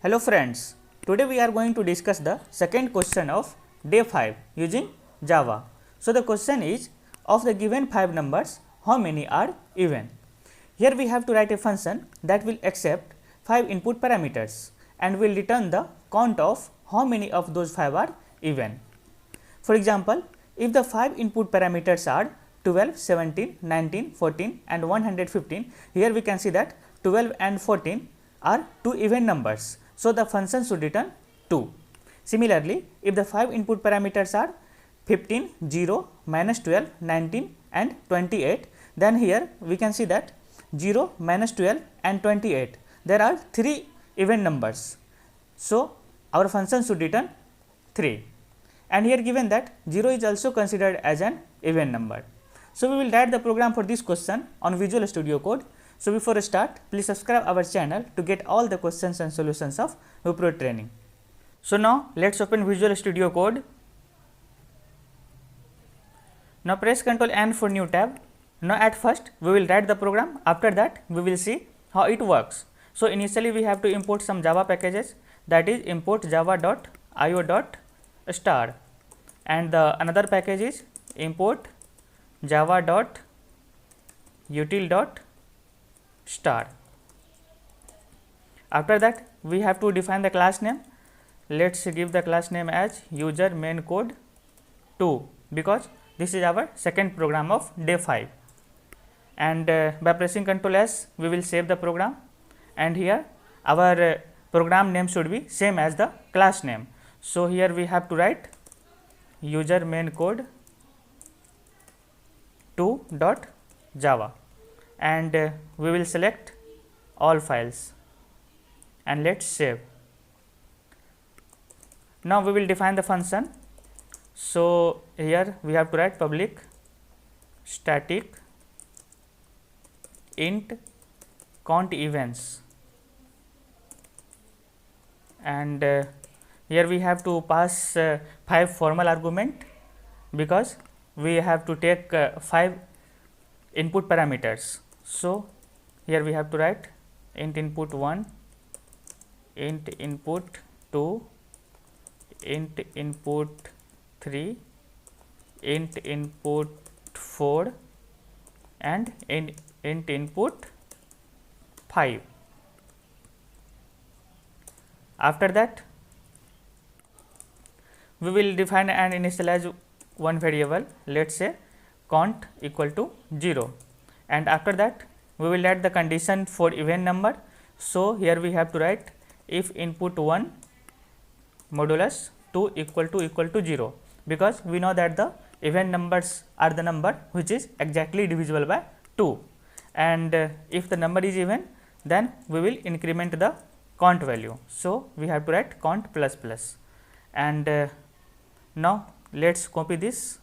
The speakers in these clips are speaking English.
Hello friends, today we are going to discuss the second question of day 5 using Java. So the question is, of the given 5 numbers, how many are even? Here we have to write a function that will accept 5 input parameters and will return the count of how many of those 5 are even. For example, if the 5 input parameters are 12, 17, 19, 14 and 115, here we can see that 12 and 14 are 2 even numbers. So the function should return 2. Similarly, if the 5 input parameters are 15, 0, minus 12, 19 and 28, then here we can see that 0, minus 12 and 28, there are 3 even numbers. So our function should return 3. And here given that 0 is also considered as an even number. So we will write the program for this question on Visual Studio Code. So before we start, please subscribe our channel to get all the questions and solutions of Wipro training. So now let's open Visual Studio Code. Now press Ctrl N for new tab. Now at first we will write the program, after that we will see how it works. So initially we have to import some Java packages, that is import java.io.star, and the another package is import java.util.star. After that we have to define the class name. Let's give the class name as user main code 2, because this is our second program of day 5. And by pressing Ctrl S we will save the program, and here our program name should be same as the class name. So here we have to write user main code 2.java, and we will select all files and let's save. Now we will define the function. So here we have to write public static int count events, and here we have to pass 5 formal argument, because we have to take 5 input parameters. So here we have to write int input 1, int input 2, int input 3, int input 4 and int input 5. After that we will define and initialize one variable, let's say count equal to 0, and after that we will add the condition for even number. So here we have to write if input 1 modulus 2 equal to 0, because we know that the even numbers are the number which is exactly divisible by 2, and if the number is even, then we will increment the count value. So we have to write count plus plus, and now let's copy this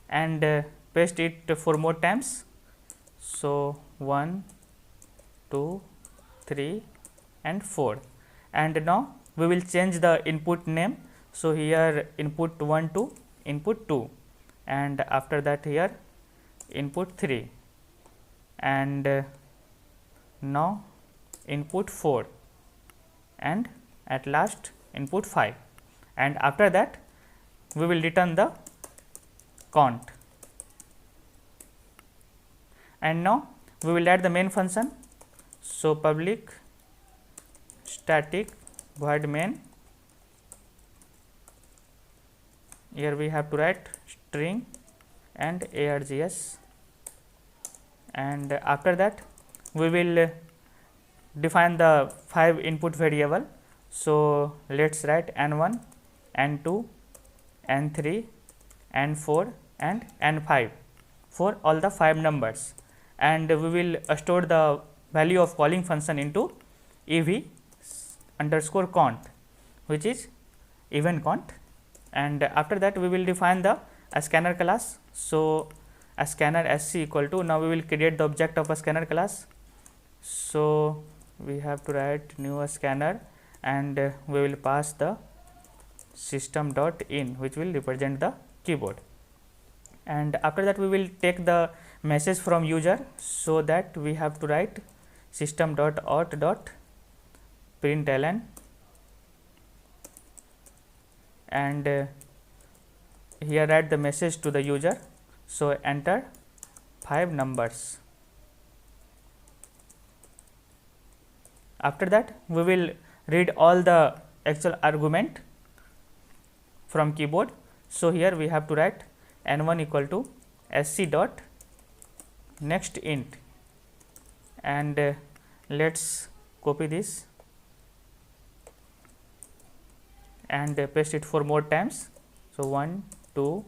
and paste it 4 more times. So 1, 2, 3 and 4, and now we will change the input name. So here input 1 to input 2, and after that here input 3, and now input 4, and at last input 5, and after that we will return the count. And now we will add the main function. So public static void main, here we have to write string and args, and after that we will define the 5 input variable. So let's write n1, n2, n3, n4 and n5 for all the 5 numbers, and we will store the value of calling function into ev underscore count, which is even count, and after that we will define the scanner class. So a scanner sc equal to, now we will create the object of a scanner class. So we have to write new scanner, and we will pass the system.in, which will represent the keyboard, and after that we will take the message from user. So that we have to write system.out.println and here write the message to the user. So enter 5 numbers. After that we will read all the actual argument from keyboard. So here we have to write n1 equal to sc dot next int, and let's copy this and paste it 4 more times. So 1 2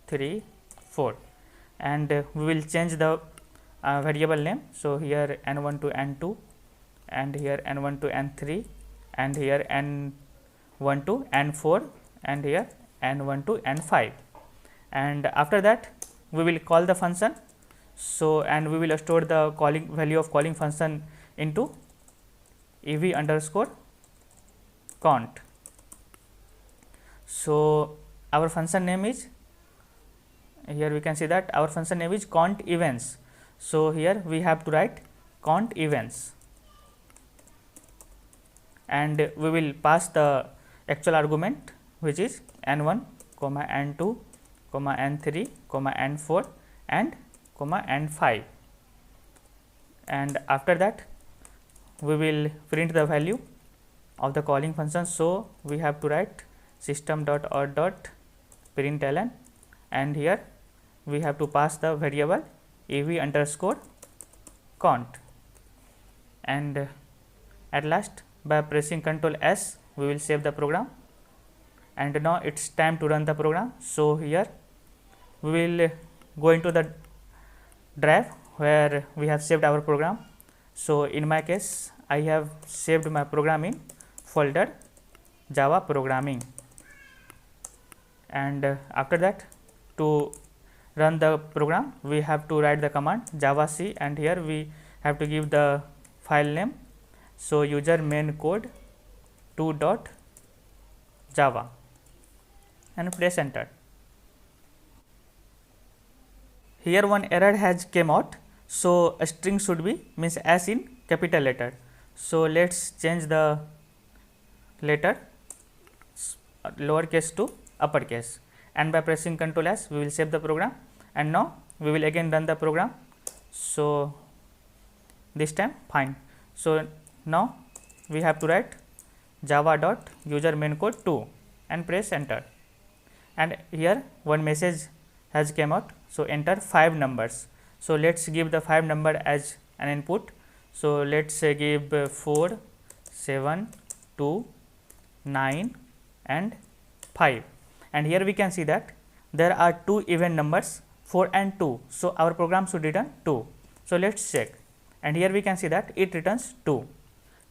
3 4, and we will change the variable name. So here n1 to n2, and here n1 to n3, and here n1 to n4, and here n1 to n5, and after that we will call the function. So and we will store the calling value of calling function into ev underscore count. So our function name is, here we can see that our function name is count events. So here we have to write count events, and we will pass the actual argument, which is n1 comma n2 comma n3 comma n4 and comma n5, and after that we will print the value of the calling function. So we have to write system dot out dot println, and here we have to pass the variable ev underscore count, and at last by pressing Ctrl S we will save the program, and now it's time to run the program. So here we will go into the drive where we have saved our program. So in my case I have saved my program in folder Java programming, and after that to run the program we have to write the command javac, and here we have to give the file name. So user main code 2.java and press enter. Here one error has came out. So a string should be means as in capital letter. So let's change the letter lowercase to uppercase, and by pressing Ctrl S we will save the program, and now we will again run the program. So this time fine. So now we have to write java dot user main code 2 and press enter, and here one message has came out. So enter 5 numbers. So let's give the 5 number as an input. So let's give 4 7 2 9 and 5, and here we can see that there are 2 even numbers 4 and 2. So our program should return 2. So let's check, and here we can see that it returns 2.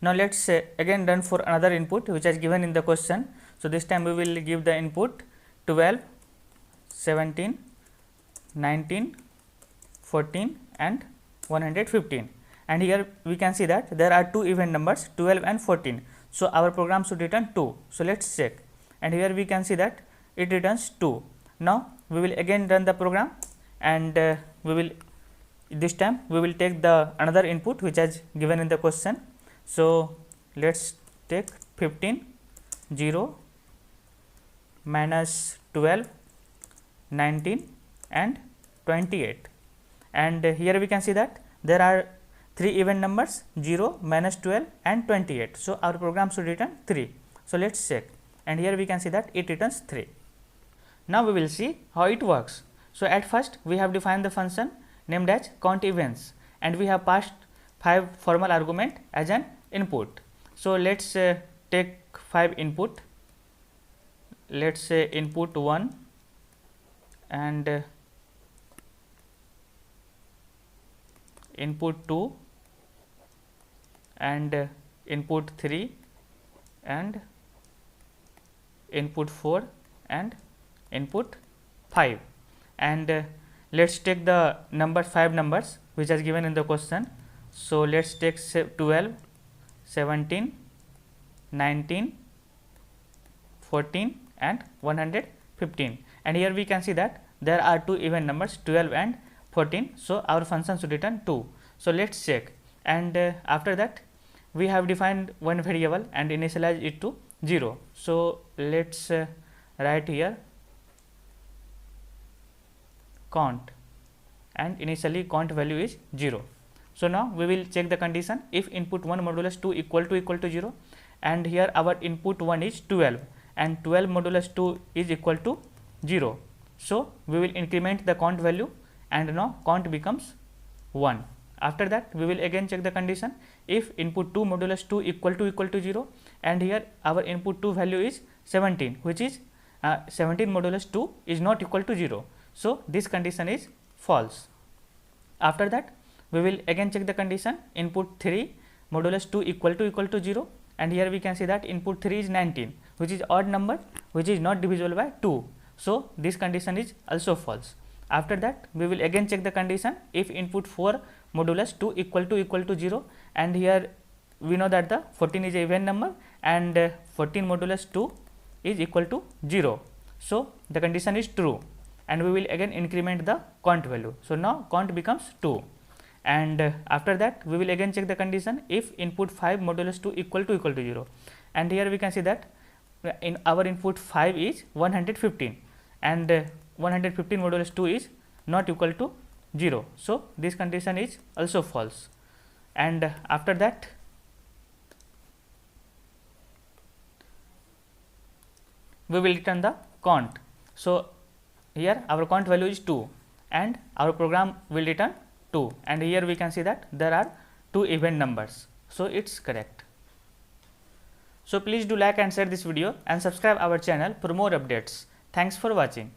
Now let's again run for another input which is given in the question. So this time we will give the input 12 17 19 14 and 115, and here we can see that there are 2 even numbers 12 and 14. So our program should return 2. So let's check, and here we can see that it returns 2. Now we will again run the program, and we will this time we will take the another input which is given in the question. So let's take 15 0 minus 12 19 and 28, and here we can see that there are 3 even numbers 0 minus 12 and 28. So our program should return 3. So let's check, and here we can see that it returns 3. Now we will see how it works. So at first we have defined the function named as count events, and we have passed 5 formal argument as an input. So let's take 5 input. Let's say input 1 and input 2 and input 3 and input 4 and input 5, and let's take the number 5 numbers which is given in the question. So let's take 12 17 19 14 and 115, and here we can see that there are 2 even numbers 12 and 14. So our function should return 2. So let's check, and after that we have defined one variable and initialize it to 0. So let's write here count, and initially count value is 0. So now we will check the condition if input 1 modulus 2 equal to 0, and here our input 1 is 12 and 12 modulus 2 is equal to 0. So we will increment the count value and now count becomes 1. After that we will again check the condition if input 2 modulus 2 equal to 0, and here our input 2 value is 17, which is 17 modulus 2 is not equal to 0. So this condition is false. After that we will again check the condition input 3 modulus 2 equal to 0, and here we can see that input 3 is 19, which is odd number which is not divisible by 2. So this condition is also false. After that we will again check the condition if input 4 modulus 2 equal to 0, and here we know that the 14 is a even number and 14 modulus 2 is equal to 0. So the condition is true, and we will again increment the count value. So now count becomes 2, and after that we will again check the condition if input 5 modulus 2 equal to 0, and here we can see that in our input 5 is 115 and 115 modulus 2 is not equal to 0. So this condition is also false, and after that we will return the count. So here our count value is 2 and our program will return 2, and here we can see that there are 2 even numbers. So it's correct. So please do like and share this video and subscribe our channel for more updates. Thanks for watching.